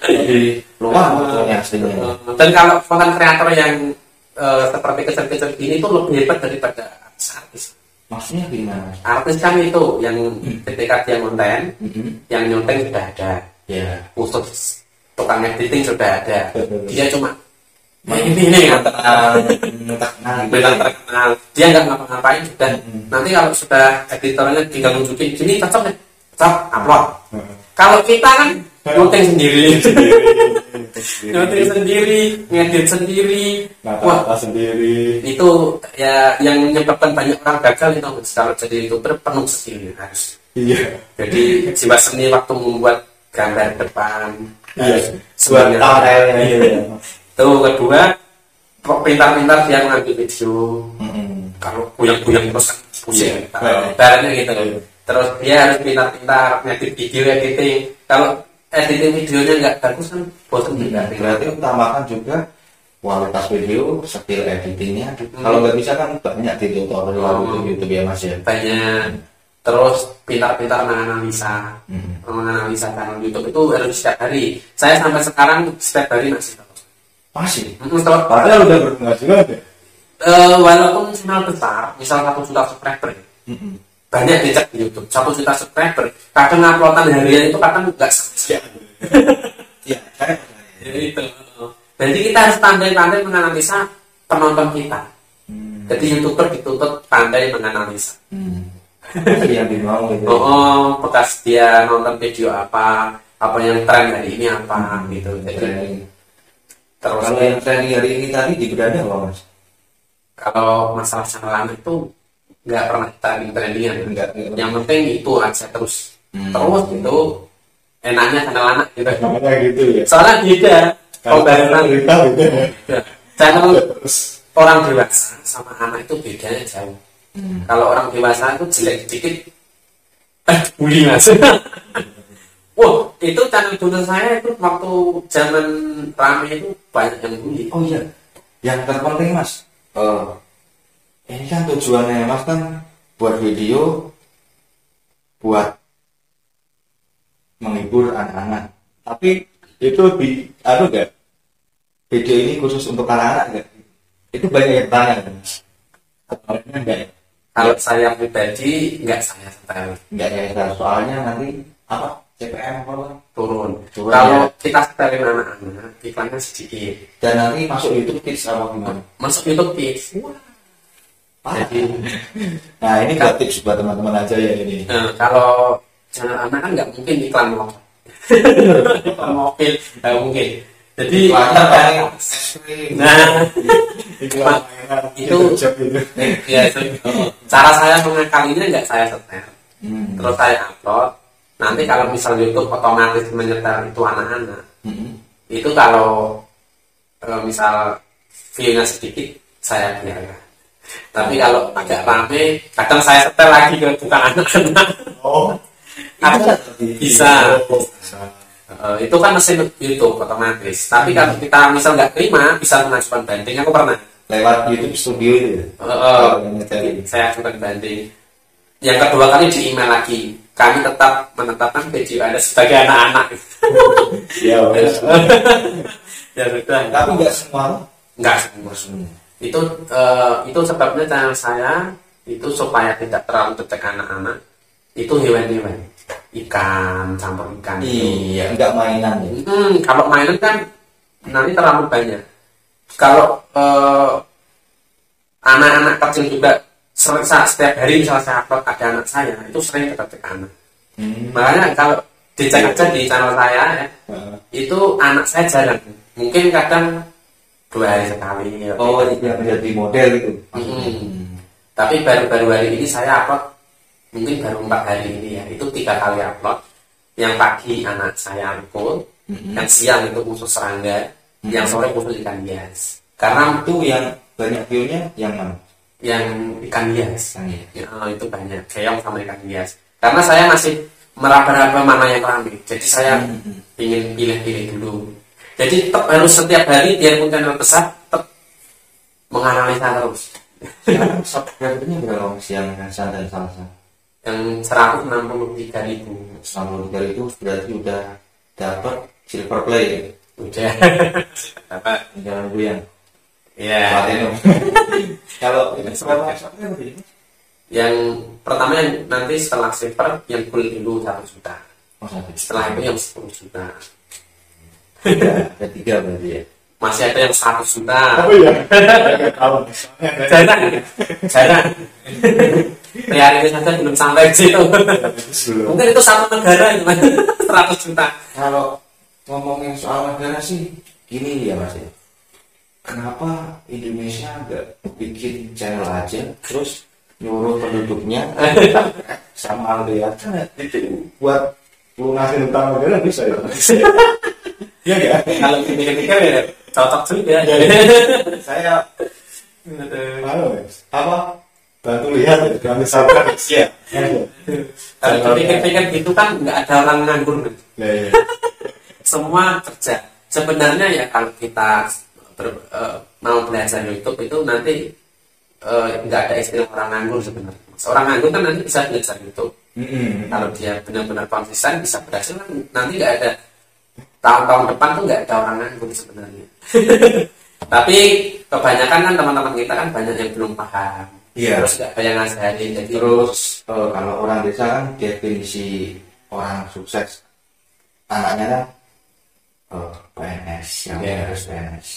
Lebih luang waktunya aslinya. Dan kalau konten kreator yang seperti kecil-kecil gini itu lebih hebat daripada artis. Maksudnya gimana? Artis kan itu yang ketika dia konten, yang nyontek sudah ada. Ya. Khusus tukang tukang editing sudah ada. Dia cuma ini terkenal. Dia nggak ngapa-ngapain sudah. Nanti kalau sudah editornya tinggal nunjukin gini cocok nih, cocok upload. Kalau kita kan syuting sendiri, ngedit sendiri, wah sendiri. Itu ya yang menyebabkan banyak orang gagal itu. Kalau jadi youtuber penuh skill harus. Iya. Jadi jiwa seni waktu membuat gambar depan. Iya. Buat thumbnailnya gitu. Itu kedua, pintar-pintar dia ngambil video. Kalau goyang-goyang terus pusing. Barangnya gitu. Terus dia harus pintar-pintar ngedit video, editing. Kalau editing videonya nggak bagus kan bosan juga. Berarti utamakan juga kualitas video, skill editingnya. Kalau nggak bisa kan banyak di tutorial YouTube ya Mas ya. Banyak. Terus pintar-pintar menganalisa channel YouTube itu harus setiap hari. Saya sampai sekarang setiap hari masih. Padahal udah berpenghasilan ya. Walaupun channel besar, misal 1 juta subscriber, banyak dicek di YouTube. 1 juta subscriber, kadang uploadan harian itu kadang nggak selesai. Iya. Itu. Jadi kita harus pandai-pandai menganalisa penonton kita. Jadi YouTuber dituntut pandai menganalisa. Yang dimau gitu. Bekas dia nonton video apa yang tren hari ini apa gitu. Jadi terus kalau yang tren hari ini tadi di beranda apa Mas? Kalau masalah channel lama itu nggak pernah kita trendingan. Yang penting itu aja terus itu enaknya channel anak gitu. Gitu ya. Soalnya beda. Pembayaran channel orang dewasa sama anak itu bedanya jauh. Kalau orang dewasa itu jelek dikit bully Mas. Wah, itu channel dulu saya itu waktu zaman rame itu banyak yang bully. Oh iya. Yang terpenting Mas, ini kan tujuannya Mas kan buat video, buat menghibur anak-anak. Tapi itu enggak? Video ini khusus untuk anak-anak enggak? Itu banyak yang tanya kan Mas. Enggak ya? Kalau saya pribadi enggak saya setel. Enggak ya, soalnya nanti apa? CPM apa? Turun. Ya. Kalau kita setelin anak-anak, iklannya sedikit. Dan nanti masuk YouTube Kids apa gimana? Masuk YouTube Kids. Jadi, nah ini buat tips buat teman-teman aja ya ini. Kalau channel anak kan nggak mungkin iklan mobil, nggak mungkin. Jadi itu ya cara saya mengakalinya nggak saya setel. Terus saya upload. Nanti kalau misal YouTube otomatis menyetel itu anak-anak. Itu kalau misal view-nya sedikit saya biarkan. Tapi kalau agak rame, kadang saya setel lagi ke bukan anak-anak. Bisa. Itu kan mesin YouTube otomatis. Tapi kalau kita misal nggak terima, bisa mengajukan banding. Aku pernah lewat YouTube Studio itu ya. Saya ajukan banding. Yang kedua kali di email lagi. Kami tetap menetapkan video Anda sebagai anak-anak. Ya sudah. Tapi nggak semua. Nggak semua. Itu sebabnya channel saya itu supaya tidak terlalu dekat anak-anak. Itu hewan-hewan, ikan, campur ikan. Iya, nggak mainan ya. Kalau mainan kan nanti terlalu banyak. Kalau anak-anak kecil juga setiap hari misalnya saya upload ada anak saya itu sering dekat anak. Makanya kalau dicek aja di channel saya ya, itu anak saya jarang. Mungkin kadang 2 hari sekali. Oh, itu yang menjadi model itu. Tapi baru-baru hari ini saya upload, mungkin baru 4 hari ini ya. Itu 3 kali upload. Yang pagi anak saya angkut, yang siang itu khusus serangga, yang sore khusus ikan hias. Karena itu yang banyak view-nya yang mana? Yang ikan hias. Itu banyak, keong sama ikan hias. Karena saya masih meraba-raba mana yang ramai. Jadi saya ingin pilih-pilih dulu. Jadi tetap harus setiap hari biarpun channel besar tetap menganalisa terus. Sekarang subscribernya berapa yang dan salsa? Yang 163.000. 163.000 berarti udah dapat silver play. Udah. Dapat. Jangan goyang. Iya. Kalau yang pertama yang nanti setelah silver yang full dulu 1 juta. Setelah itu yang 10 juta. Ada 3 berarti ya. Masih ada yang 100 juta. Oh iya. Nggak tahu. Jarang. Jarang. Hari ini saja belum sampai ke situ. Mungkin itu satu negara itu 100 juta. Kalau ngomongin soal negara sih gini ya Mas ya. Kenapa Indonesia nggak bikin channel aja terus nyuruh penduduknya sama Aldean Itu buat lunasin utang negara bisa ya. Iya nggak? Kalau dipikir-pikir ya cocok juga. Saya apa? Bantu lihat ya, kami sabar ya. Kalau dipikir-pikir gitu kan nggak ada orang nganggur. Iya. Semua kerja. Sebenarnya ya kalau kita mau belajar YouTube itu nanti nggak ada istilah orang nganggur sebenarnya. Orang nganggur kan nanti bisa belajar YouTube. Kalau dia benar-benar konsisten bisa berhasil kan nanti nggak ada tahun-tahun depan tuh nggak ada orang nganggur sebenarnya. Tapi kebanyakan kan teman-teman kita kan banyak yang belum paham. Iya. Terus nggak ada yang ngajarin. Jadi Terus kalau orang desa kan definisi orang sukses anaknya kan PNS yang harus PNS.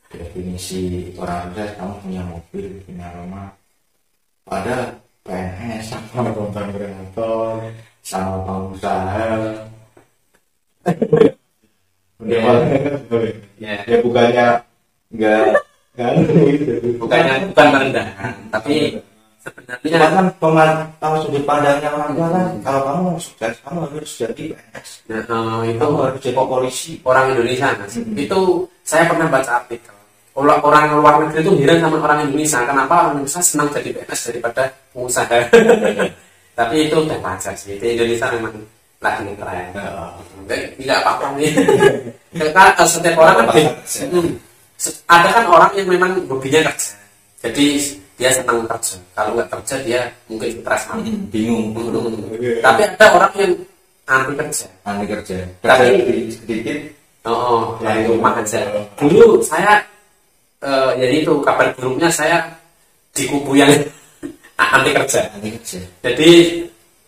Definisi orang sukses kamu punya mobil, punya rumah. Ada PNS Sama konten kreator, sama pengusaha. ya, Ya bukannya nggak bukan merendahkan, tapi Cuma sebenarnya kan tahu sudut pandangnya orang tua kan kalau kamu mau sukses kamu harus jadi PNS, itu kamu harus jadi polisi. orang Indonesia Mas. Itu saya pernah baca artikel. Orang luar negeri itu heran sama orang Indonesia. Kenapa orang Indonesia senang jadi PNS daripada pengusaha? Tapi itu udah wajar sih. Di Indonesia memang lagi ngetren. Tidak apa-apa nih. Karena setiap orang kan ada kan orang yang memang hobinya kerja. Jadi dia senang kerja. Kalau nggak kerja dia mungkin stres Bingung. Tapi ada orang yang anti kerja. Anti kerja. Tapi Sedikit. dari rumah aja. Dulu saya ya itu kabar buruknya saya di kubu yang anti kerja. Anti kerja. Jadi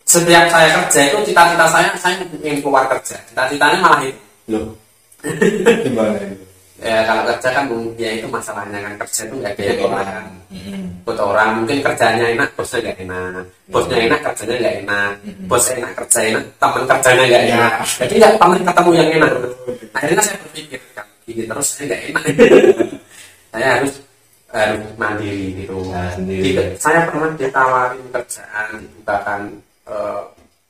setiap saya kerja itu cita-cita saya ingin keluar kerja. Cita-citanya malah itu. Loh. Gimana itu? Ya kalau kerja kan ya itu masalahnya kan kerja itu nggak kayak orang. Buat orang mungkin kerjanya enak, bosnya nggak enak. Bosnya enak, kerjanya nggak enak. Bosnya enak, kerja enak, teman kerjanya nggak enak. Jadi nggak pernah ketemu yang enak. Akhirnya saya berpikir kan gini terus saya nggak enak. Saya harus mandiri gitu. Saya pernah ditawarin kerjaan dibukakan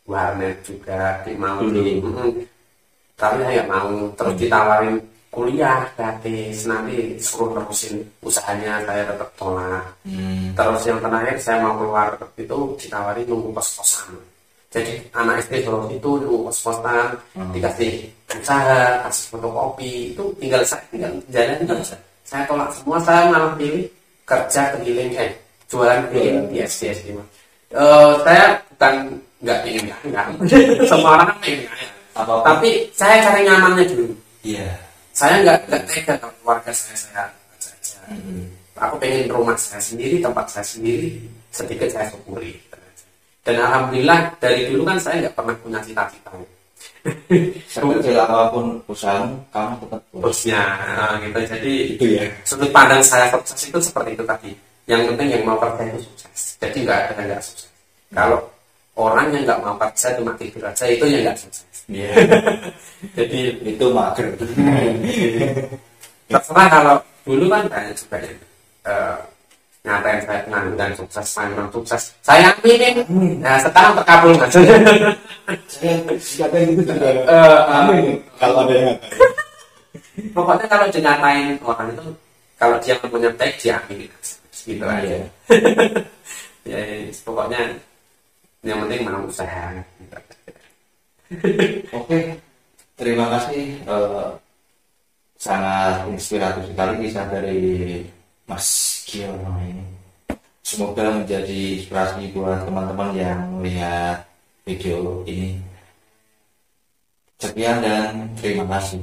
warnet juga mau tapi saya nggak mau. Terus ditawarin kuliah gratis nanti suruh terusin usahanya saya tetap tolak. Terus yang terakhir saya mau keluar itu ditawarin nunggu kos-kosan. Jadi anak SD Solo itu nunggu kos-kosan dikasih usaha, kasih fotokopi itu tinggal jalan terus. Saya tolak semua, saya malah pilih kerja keliling jualan keliling di SD. Saya bukan nggak ingin nggak semua orang kan pengen kaya. Tapi saya cari nyamannya dulu. Iya. Saya nggak tega kalau keluarga saya aja. Aku pengen rumah saya sendiri, tempat saya sendiri, sedikit saya syukuri. Dan alhamdulillah dari dulu kan saya nggak pernah punya cita-cita. Sekecil apapun usahamu, kamu tetap Bosnya gitu. Jadi itu ya. sudut pandang saya sukses itu seperti itu tadi. Yang penting yang mau kerja itu sukses. Jadi nggak ada yang nggak sukses. Kalau orang yang nggak mau kerja cuma tidur aja itu yang nggak sukses. Iya. Jadi Itu mager. terserah kalau dulu kan banyak juga yang ngatain saya pengangguran sukses, pengangguran sukses. Saya aminin. Nah sekarang terkabul nggak sih? Siapa yang gitu juga. Amin. Kalau ada yang ngatain. Pokoknya kalau ngatain orang itu, kalau dia punya baik dia aminin. Gitu aja. Ya pokoknya yang penting mau usaha. Oke, terima kasih. Sangat inspiratif sekali kisah dari Mas Giono ini. Semoga menjadi inspirasi buat teman-teman yang melihat video ini. Sekian dan terima kasih.